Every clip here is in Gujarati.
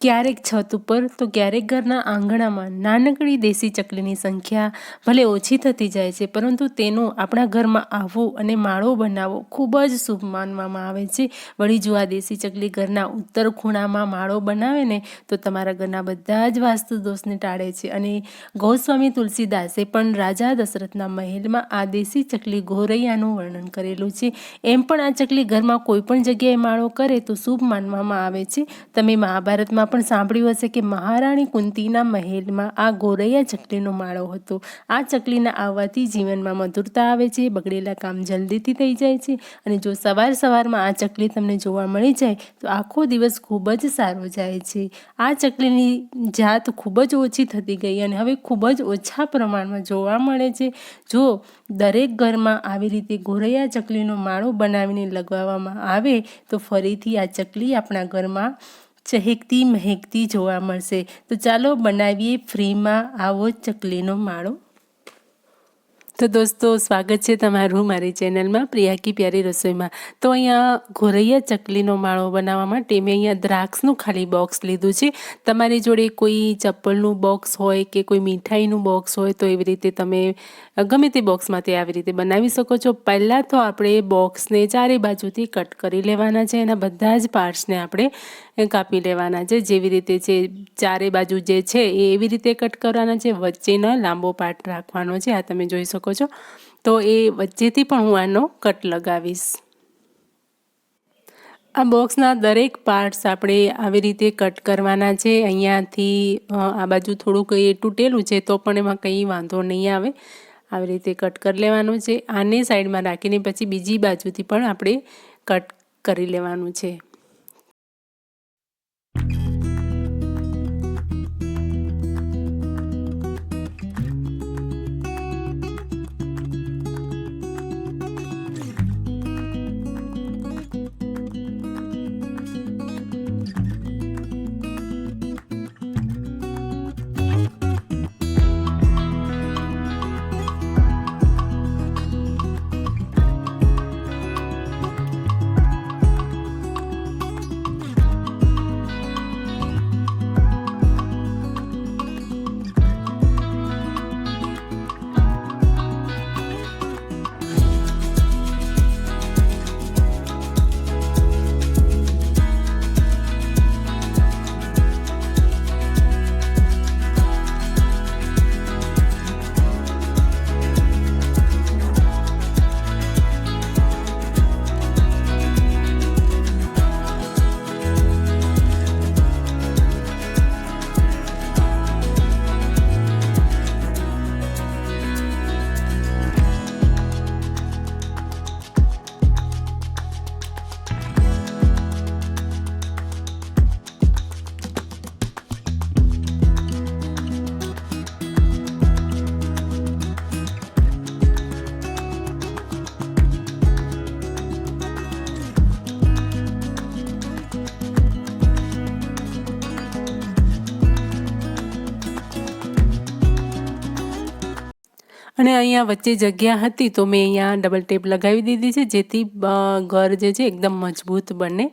ક્યારેક છત ઉપર તો ક્યારેક ઘરના આંગણામાં નાનકડી દેશી ચકલીની સંખ્યા ભલે ઓછી થતી જાય છે, પરંતુ તેનો આપણા ઘરમાં આવવો અને માળો બનાવવો ખૂબ જ શુભ માનવામાં આવે છે. વળી જો આ દેશી ચકલી ઘરના ઉત્તર ખૂણામાં માળો બનાવે ને તો તમારા ઘરના બધા જ વાસ્તુ દોષને ટાળે છે. અને ગૌસ્વામી તુલસીદાસે પણ રાજા દશરથના મહેલમાં આ દેશી ચકલી ગોરૈયાનું વર્ણન કરેલું છે. એમ પણ આ ચકલી ઘરમાં કોઈ પણ જગ્યાએ માળો કરે તો શુભ માનવામાં આવે છે. તમે મહાભારતમાં પણ સાંભળ્યું હશે કે મહારાણી કુંતીના મહેલમાં આ ગોરૈયા ચકલીનો માળો હતો. આ ચકલીના આવવાથી જીવનમાં મધુરતા આવે છે, બગડેલા કામ જલ્દીથી થઈ જાય છે. અને જો સવારમાં આ ચકલી તમને જોવા મળી જાય તો આખો દિવસ ખૂબ જ સારો જાય છે. આ ચકલીની જાત ખૂબ જ ઓછી થતી ગઈ અને હવે ખૂબ જ ઓછા પ્રમાણમાં જોવા મળે છે. જો દરેક ઘરમાં આવી રીતે ગોરૈયા ચકલીનો માળો બનાવીને લગાવવામાં આવે તો ફરીથી આ ચકલી આપણા ઘરમાં ચહેકતી મહેકતી જોવા મળશે. તો ચાલો બનાવીએ ફ્રીમાં આવો ચકલીનો માળો. તો દોસ્તો, સ્વાગત છે તમારું મારી ચેનલમાં પ્રિયા કી પ્યારી રસોઈમાં. તો અહીંયા ગોરૈયા ચકલીનો માળો બનાવવા માટે મેં અહીંયા દ્રાક્ષનું ખાલી બોક્સ લીધું છે. તમારી જોડે કોઈ ચપ્પલનું બોક્સ હોય કે કોઈ મીઠાઈનું બોક્સ હોય તો એવી રીતે તમે ગમે તે બોક્સમાંથી આવી રીતે બનાવી શકો છો. પહેલાં તો આપણે બોક્સને ચારે બાજુથી કટ કરી લેવાના છે. એના બધા જ પાર્ટ્સને આપણે કાપી લેવાના છે. જેવી રીતે છે ચારે બાજુ જે છે એ એવી રીતે કટ કરવાના છે. વચ્ચેનો લાંબો પાર્ટ રાખવાનો છે. આ તમે જોઈ શકો છો. તો એ વચ્ચેથી પણ હું આનો કટ લગાવીશ. આ બોક્સના દરેક પાર્ટ્સ આપણે આવી રીતે કટ કરવાના છે. અહીંયાથી આ બાજુ થોડુંક એ તૂટેલું છે તો પણ એમાં કંઈ વાંધો નહીં આવે. આવી રીતે કટ કરી લેવાનું છે. આને સાઈડમાં રાખીને પછી બીજી બાજુથી પણ આપણે કટ કરી લેવાનું છે. અને અહીંયા વચ્ચે જગ્યા હતી તો મેં અહીંયા ડબલ ટેપ લગાવી દીધી છે જેથી ઘર જે છે એકદમ મજબૂત બને.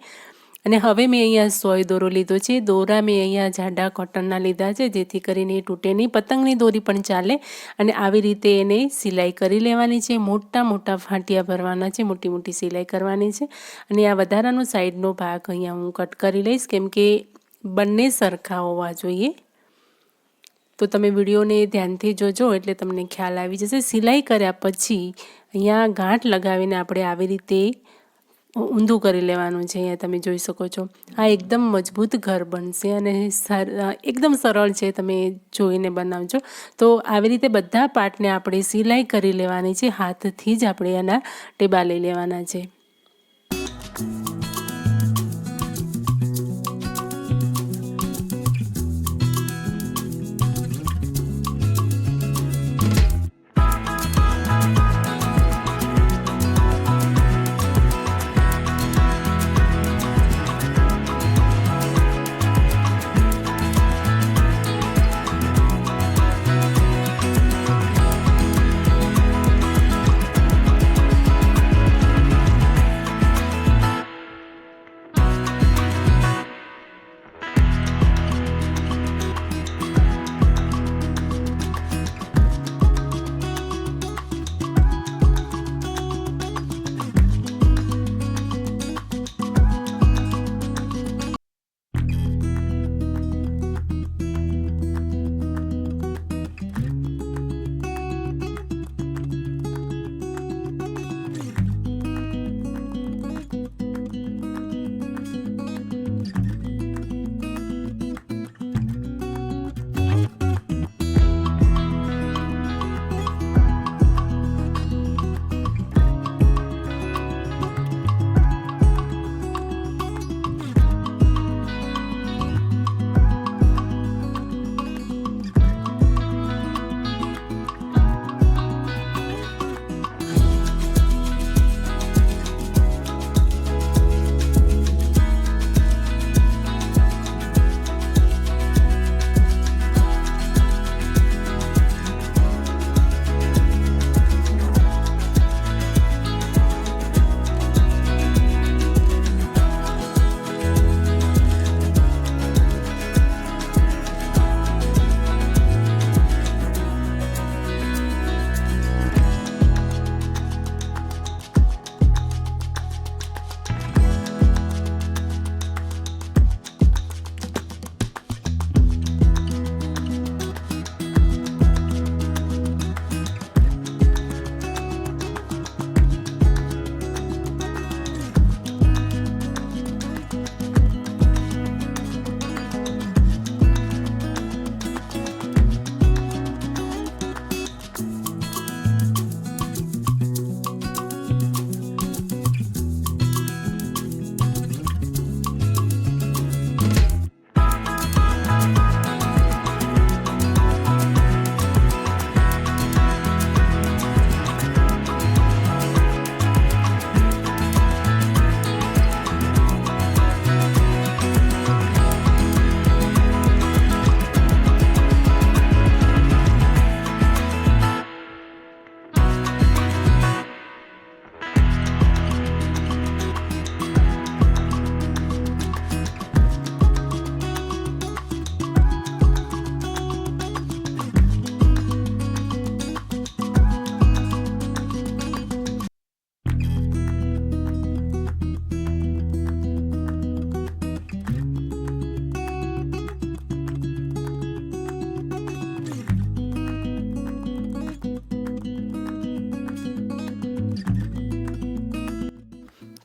અને હવે મેં અહીંયા સોય દોરો લીધો છે. દોરા મેં અહીંયા જાડા કોટનના લીધા છે જેથી કરીને એ તૂટે નહીં. પતંગની દોરી પણ ચાલે. અને આવી રીતે એને સિલાઈ કરી લેવાની છે. મોટા મોટા ફાંટિયા ભરવાના છે, મોટી મોટી સિલાઈ કરવાની છે. અને આ વધારાનો સાઈડનો ભાગ અહીંયા હું કટ કરી લઈશ કેમ કે બંને સરખા હોવા જોઈએ. તો તમે વિડીયોને ધ્યાનથી જોજો એટલે તમને ખ્યાલ આવી જશે. સિલાઈ કર્યા પછી અહીંયા ગાંઠ લગાવીને આપણે આવી રીતે ઊંધું કરી લેવાનું છે. અહીંયા તમે જોઈ શકો છો. આ એકદમ મજબૂત ઘર બનશે અને એકદમ સરળ છે. તમે જોઈને બનાવજો. તો આવી રીતે બધા પાર્ટને આપણે સિલાઈ કરી લેવાની છે. હાથથી જ આપણે એના ટેબા લઈ લેવાના છે.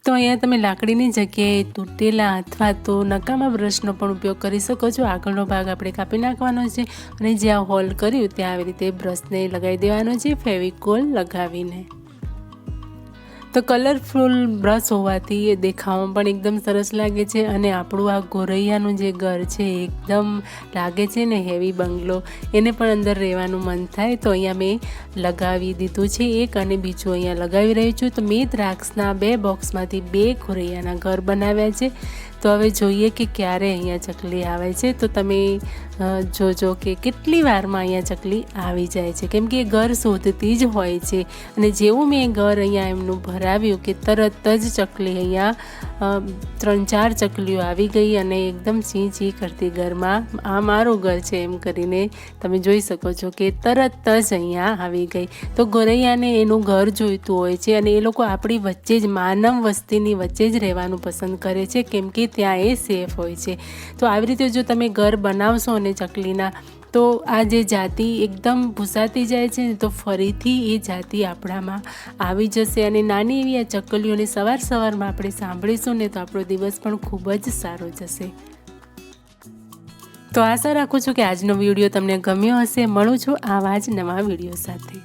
તો અહીંયા તમે લાકડીની જગ્યાએ તૂટેલા અથવા તો નકામા બ્રશનો પણ ઉપયોગ કરી શકો છો. આગળનો ભાગ આપણે કાપી નાખવાનો છે અને જ્યાં હોલ કર્યું ત્યાં આવી રીતે બ્રશને લગાવી દેવાનો છે ફેવિકોલ લગાવીને. તો કલરફુલ બ્રશ હોવાથી એ દેખાવામાં પણ એકદમ સરસ લાગે છે અને આપણું આ ગોરૈયાનું જે ઘર છે એકદમ લાગે છે ને હેવી બંગલો, એને પણ અંદર રહેવાનું મન થાય. તો અહીંયા મેં લગાવી દીધું છે એક અને બીજું અહીંયા લગાવી રહી છું. તો મેં દ્રાક્ષના 2 બોક્સમાંથી 2 ગોરૈયાના ઘર બનાવ્યા છે. તો હવે જોઈએ કે ક્યારે અહીંયા ચકલી આવે છે. તો તમે જોજો કે કેટલી વારમાં અહીંયા ચકલી આવી જાય છે, કેમ કે એ ઘર શોધતી જ હોય છે. અને જેવું મેં ઘર અહીંયા એમનું ભરાવ્યું કે તરત જ ચકલી અહીંયા 3-4 ચકલીઓ આવી ગઈ અને એકદમ ચી ચી કરતી ઘરમાં, આ મારું ઘર છે એમ કરીને તમે જોઈ શકો છો કે તરત જ અહીંયા આવી ગઈ. તો ગોરૈયાને એનું ઘર જોઈતું હોય છે અને એ લોકો આપણી વચ્ચે જ, માનવ વસ્તીની વચ્ચે જ રહેવાનું પસંદ કરે છે, કેમ કે ત્યાં એ સેફ હોય છે. તો આવી રીતે જો તમે ઘર બનાવશો ને ચકલીના, તો આ જે જાતિ એકદમ ભૂસાતી જાય છે ને, તો ફરીથી એ જાતિ આપણામાં આવી જશે. અને નાની એવી આ ચકલીઓને સવારમાં આપણે સાંભળીશું ને, તો આપણો દિવસ પણ ખૂબ જ સારો જશે. તો આશા રાખું છું કે આજનો વિડીયો તમને ગમ્યો હશે. મળું છું આવા જ નવા વિડીયો સાથે.